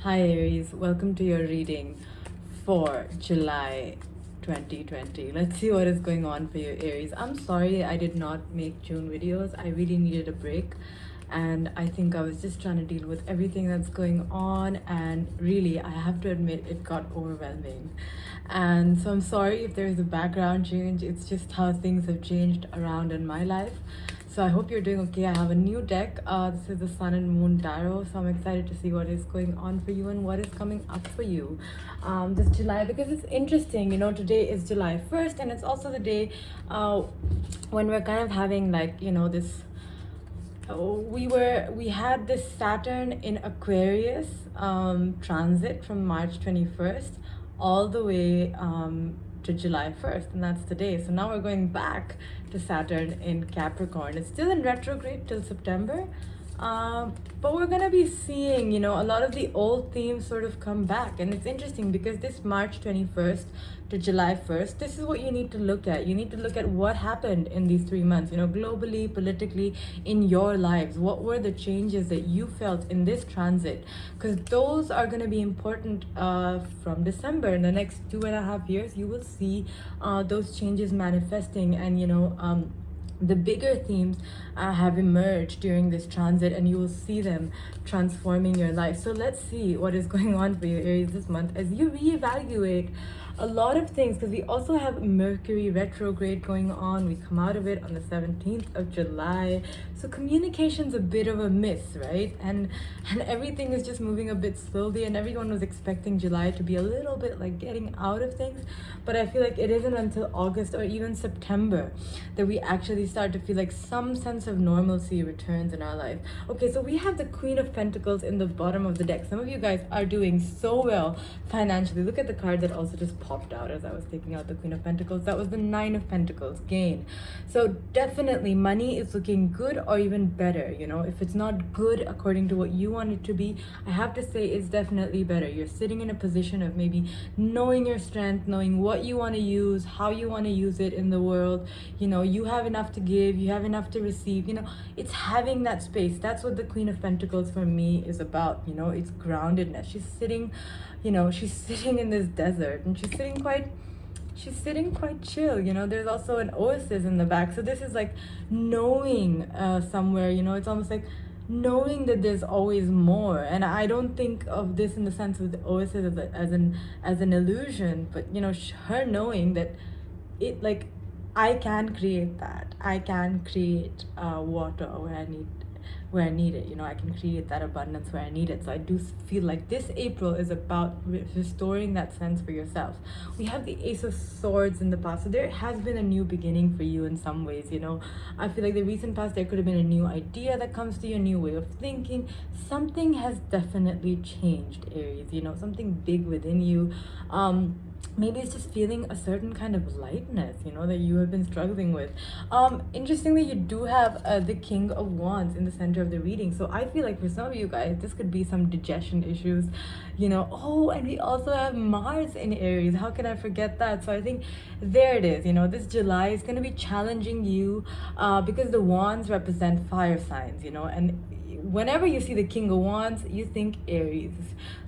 Hi Aries, welcome to your reading for July 2020. Let's see what is going on for you, Aries. I'm sorry I did not make June videos. I really needed a break, and I think I was just trying to deal with everything that's going on, and really I have to admit it got overwhelming. And so I'm sorry if there's a background change. It's just how things have changed around in my life. So I hope you're doing okay. I have a new deck. This is the Sun and Moon Tarot. So I'm excited to see what is going on for you and what is coming up for you this July, because it's interesting. You know, today is July 1st, and it's also the day when we're kind of having this. We had this Saturn in Aquarius transit from March 21st all the way to July 1st, and that's today. So now we're going back to Saturn in Capricorn. It's still in retrograde till September, but we're gonna be seeing, a lot of the old themes sort of come back. And it's interesting because this March 21st to July 1st, this is what you need to look at. You need to look at what happened in these 3 months, globally, politically, in your lives. What were the changes that you felt in this transit? Because those are going to be important from December. In the next 2.5 years, you will see those changes manifesting, and the bigger themes have emerged during this transit, and you will see them transforming your life. So let's see what is going on for you, Aries, this month as you reevaluate a lot of things, because we also have Mercury retrograde going on. We come out of it on the 17th of July. So communication's a bit of a miss, right? And everything is just moving a bit slowly, and everyone was expecting July to be a little bit like getting out of things. But I feel like it isn't until August or even September that we actually start to feel like some sense of normalcy returns in our life. Okay, so we have the Queen of Pentacles in the bottom of the deck. Some of you guys are doing so well financially. Look at the card that also just popped out as I was taking out the Queen of Pentacles. That was the Nine of Pentacles, gain. So definitely money is looking good or even better. If it's not good according to what you want it to be, I have to say it's definitely better. You're sitting in a position of maybe knowing your strength, knowing what you want to use, how you want to use it in the world. You have enough to give, you have enough to receive. It's having that space. That's what the Queen of Pentacles for me is about. It's groundedness. She's sitting in this desert, and she's sitting quite chill. There's also an oasis in the back. So this is like knowing somewhere, it's almost like knowing that there's always more. And I don't think of this in the sense of the oasis as an illusion, but her knowing that it, like, I can create that. I can create water where I need it. I can create that abundance where I need it. So I do feel like this April is about restoring that sense for yourself. We have the Ace of Swords in the past, so there has been a new beginning for you in some ways. I feel like the recent past, there could have been a new idea that comes to you, a new way of thinking. Something has definitely changed, Aries. Something big within you. Maybe it's just feeling a certain kind of lightness, that you have been struggling with. Interestingly, you do have the King of Wands in the center of the reading. So I feel like for some of you guys, this could be some digestion issues, Oh, and we also have Mars in Aries. How can I forget that? So I think there it is. This July is going to be challenging you because the Wands represent fire signs, and whenever you see the King of Wands, you think Aries,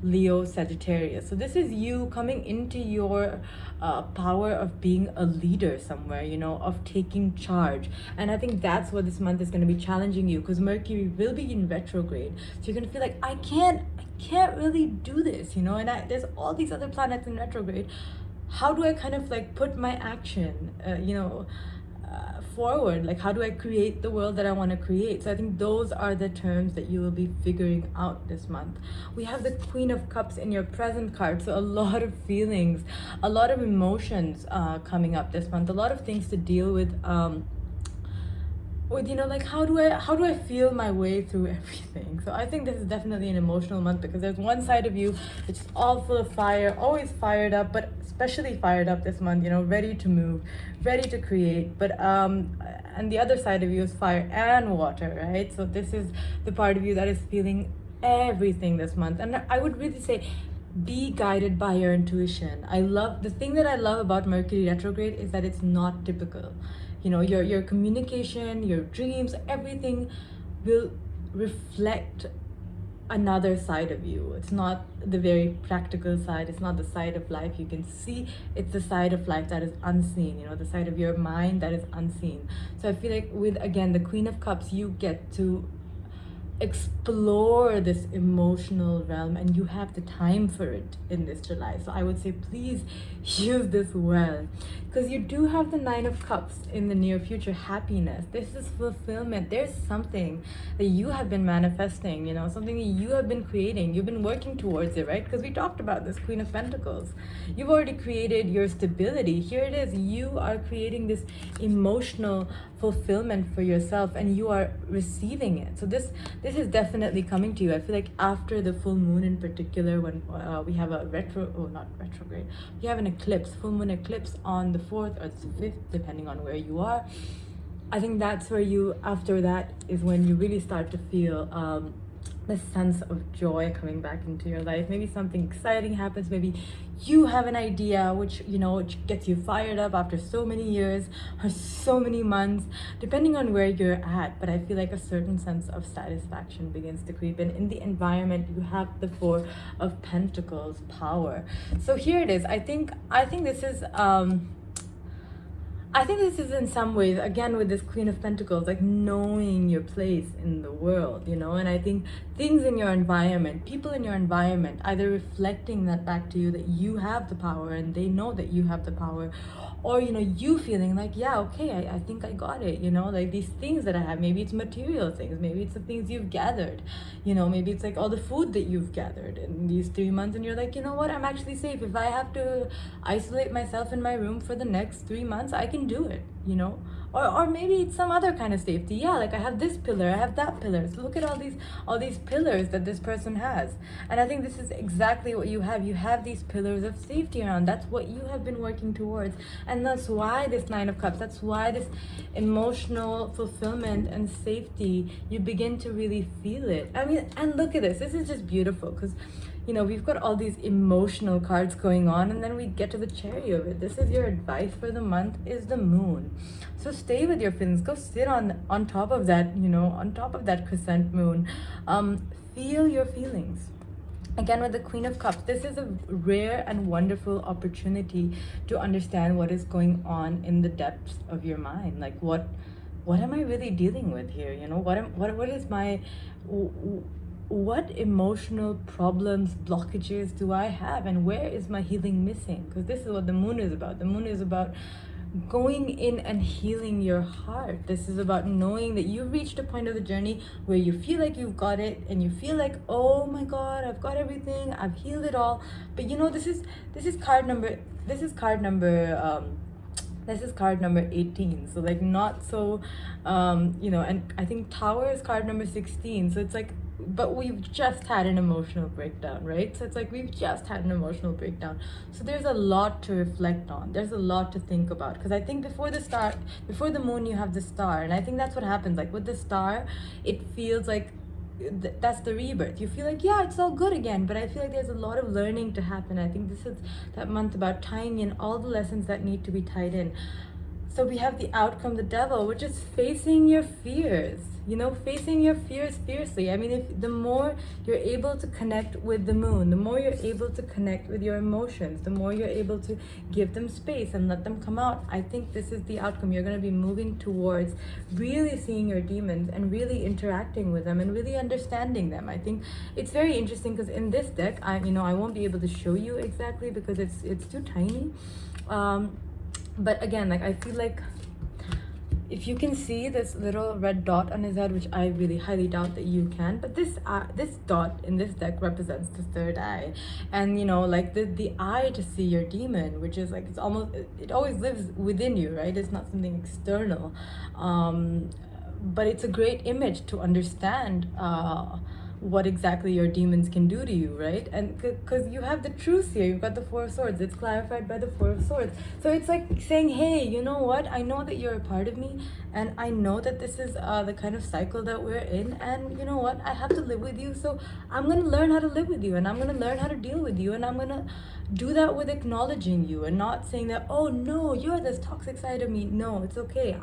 Leo, Sagittarius. So this is you coming into your power of being a leader somewhere, of taking charge. And I think that's what this month is going to be challenging you, because Mercury will be in retrograde. So you're going to feel like, I can't really do this, and there's all these other planets in retrograde. How do I kind of like put my action, forward? Like, how do I create the world that I want to create? So I think those are the terms that you will be figuring out this month. We have the Queen of Cups in your present card, so a lot of feelings, a lot of emotions coming up this month, a lot of things to deal with like how do I feel my way through everything. So I think this is definitely an emotional month, because there's one side of you which is all full of fire, always fired up, but especially fired up this month, ready to move, ready to create. But and the other side of you is fire and water, right? So this is the part of you that is feeling everything this month. And I would really say, be guided by your intuition. The thing that I love about Mercury retrograde is that it's not typical. Your communication, your dreams, everything will reflect another side of you. It's not the very practical side. It's not the side of life you can see. It's the side of life that is unseen, the side of your mind that is unseen. So I feel like with, again, the Queen of Cups, you get to explore this emotional realm, and you have the time for it in this July. So I would say please use this well, because you do have the Nine of Cups in the near future. Happiness, this is fulfillment. There's something that you have been manifesting, something that you have been creating. You've been working towards it, right? Because we talked about this Queen of Pentacles. You've already created your stability. Here it is. You are creating this emotional fulfillment for yourself, and you are receiving it. So this is definitely coming to you. I feel like after the full moon in particular, when we have a not retrograde, we have an eclipse, full moon eclipse on the 4th or the 5th, depending on where you are. I think that's where after that is when you really start to feel the sense of joy coming back into your life. Maybe something exciting happens. Maybe you have an idea which gets you fired up after so many years or so many months, depending on where you're at. But I feel like a certain sense of satisfaction begins to creep in the environment. You have the Four of Pentacles, power. So here it is. I think this is in some ways, again, with this Queen of Pentacles, like knowing your place in the world, and I think things in your environment, people in your environment, either reflecting that back to you, that you have the power and they know that you have the power, or, you feeling like, yeah, okay, I think I got it, like these things that I have. Maybe it's material things, maybe it's the things you've gathered, maybe it's like all the food that you've gathered in these 3 months, and you're like, you know what, I'm actually safe. If I have to isolate myself in my room for the next 3 months, I can do it, or maybe it's some other kind of safety. Yeah, like I have this pillar, I have that pillar. So look at all these pillars that this person has, and I think this is exactly what you have. You have these pillars of safety around. That's what you have been working towards, and that's why this Nine of Cups, that's why this emotional fulfillment and safety, you begin to really feel it. I mean, and look at this is just beautiful, because we've got all these emotional cards going on, and then we get to the cherry of it. This is your advice for the month, is the moon. So stay with your feelings. Go sit on top of that, on top of that crescent moon. Feel your feelings. Again, with the Queen of Cups, this is a rare and wonderful opportunity to understand what is going on in the depths of your mind. Like, what am I really dealing with here? What emotional problems, blockages do I have, and where is my healing missing? Because this is what the moon is about. The moon is about going in and healing your heart. This is about knowing that you've reached a point of the journey where you feel like you've got it, and you feel like, oh my God, I've got everything, I've healed it all. But this is card number 18. So like not so and I think Tower is card number 16. So it's like, but we've just had an emotional breakdown, right? So it's like we've just had an emotional breakdown. So there's a lot to reflect on. There's a lot to think about, because I think before the moon, you have the star, and I think that's what happens. Like with the star, it feels like that's the rebirth. You feel like, yeah, it's all good again, but I feel like there's a lot of learning to happen. I think this is that month about tying in all the lessons that need to be tied in. So we have the outcome, the Devil, which is facing your fears, facing your fears fiercely. I mean, the more you're able to connect with the moon, the more you're able to connect with your emotions, the more you're able to give them space and let them come out. I think this is the outcome. You're going to be moving towards really seeing your demons and really interacting with them and really understanding them. I think it's very interesting, because in this deck, I won't be able to show you exactly because it's too tiny. But again, like I feel like if you can see this little red dot on his head, which I really highly doubt that you can, but this dot in this deck represents the third eye, and like the eye to see your demon, which is like, it always lives within you, right? It's not something external, but it's a great image to understand what exactly your demons can do to you, right? And because you have the truth here, you've got the Four of Swords, it's clarified by the Four of Swords. So it's like saying, hey, you know what, I know that you're a part of me, and I know that this is the kind of cycle that we're in, and you know what, I have to live with you, so I'm going to learn how to live with you, and I'm going to learn how to deal with you, and I'm going to do that with acknowledging you and not saying that, oh no, you're this toxic side of me. No, it's okay.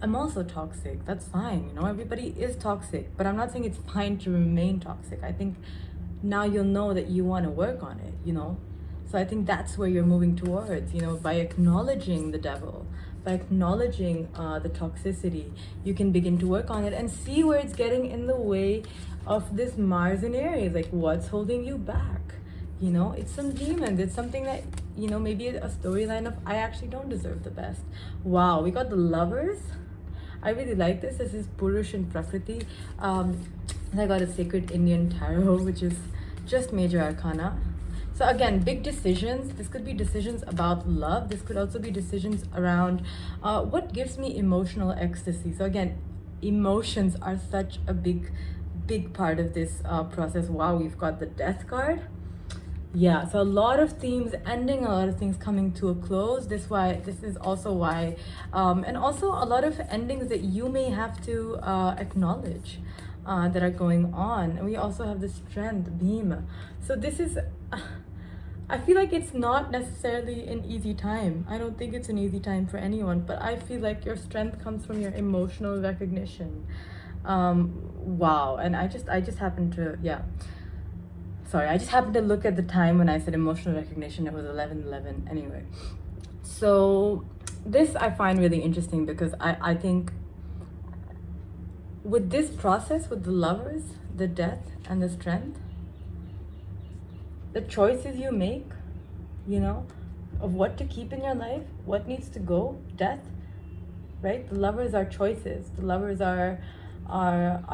I'm also toxic. That's fine. You know, everybody is toxic, but I'm not saying it's fine to remain toxic. I think now you'll know that you want to work on it, you know? So I think that's where you're moving towards, you know, by acknowledging the devil, by acknowledging the toxicity, you can begin to work on it and see where it's getting in the way of this Mars in Aries. Like, what's holding you back? You know, it's some demons. It's something that, you know, maybe a storyline of I actually don't deserve the best. Wow, we got the Lovers. I really like this. This is Purush and Prakriti. And I got a Sacred Indian Tarot, which is just major arcana. So again, big decisions. This could be decisions about love. This could also be decisions around what gives me emotional ecstasy. So again, emotions are such a big part of this process. Wow, we've got the Death card. Yeah, so a lot of themes ending, a lot of things coming to a close. This is also why, and also a lot of endings that you may have to acknowledge that are going on. And we also have the Strength beam. So this is, I feel like it's not necessarily an easy time. I don't think it's an easy time for anyone, but I feel like your strength comes from your emotional recognition. Wow, and I just happened to, yeah. Sorry, I just happened to look at the time when I said emotional recognition. It was 11:11 anyway. So this I find really interesting because I think with this process, with the Lovers, the Death, and the Strength, the choices you make, you know, of what to keep in your life, what needs to go, death, right? The Lovers are choices. The Lovers are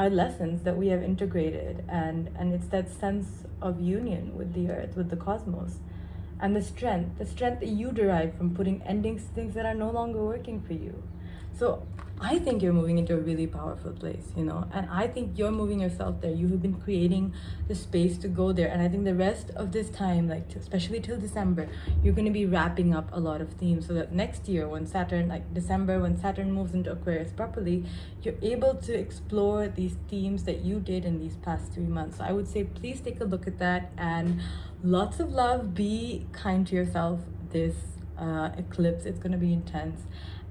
lessons that we have integrated, and it's that sense of union with the earth, with the cosmos. And the strength that you derive from putting endings to things that are no longer working for you. So I think you're moving into a really powerful place, you know, and I think you're moving yourself there. You have been creating the space to go there. And I think the rest of this time, like especially till December, you're going to be wrapping up a lot of themes so that next year when Saturn, like December, when Saturn moves into Aquarius properly, you're able to explore these themes that you did in these past 3 months. So I would say, please take a look at that, and lots of love. Be kind to yourself this eclipse. It's going to be intense.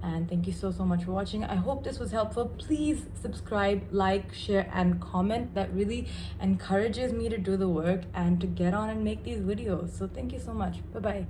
And thank you so much for watching. I hope this was helpful. Please subscribe, like, share, and comment. That really encourages me to do the work and to get on and make these videos. So thank you so much. Bye bye.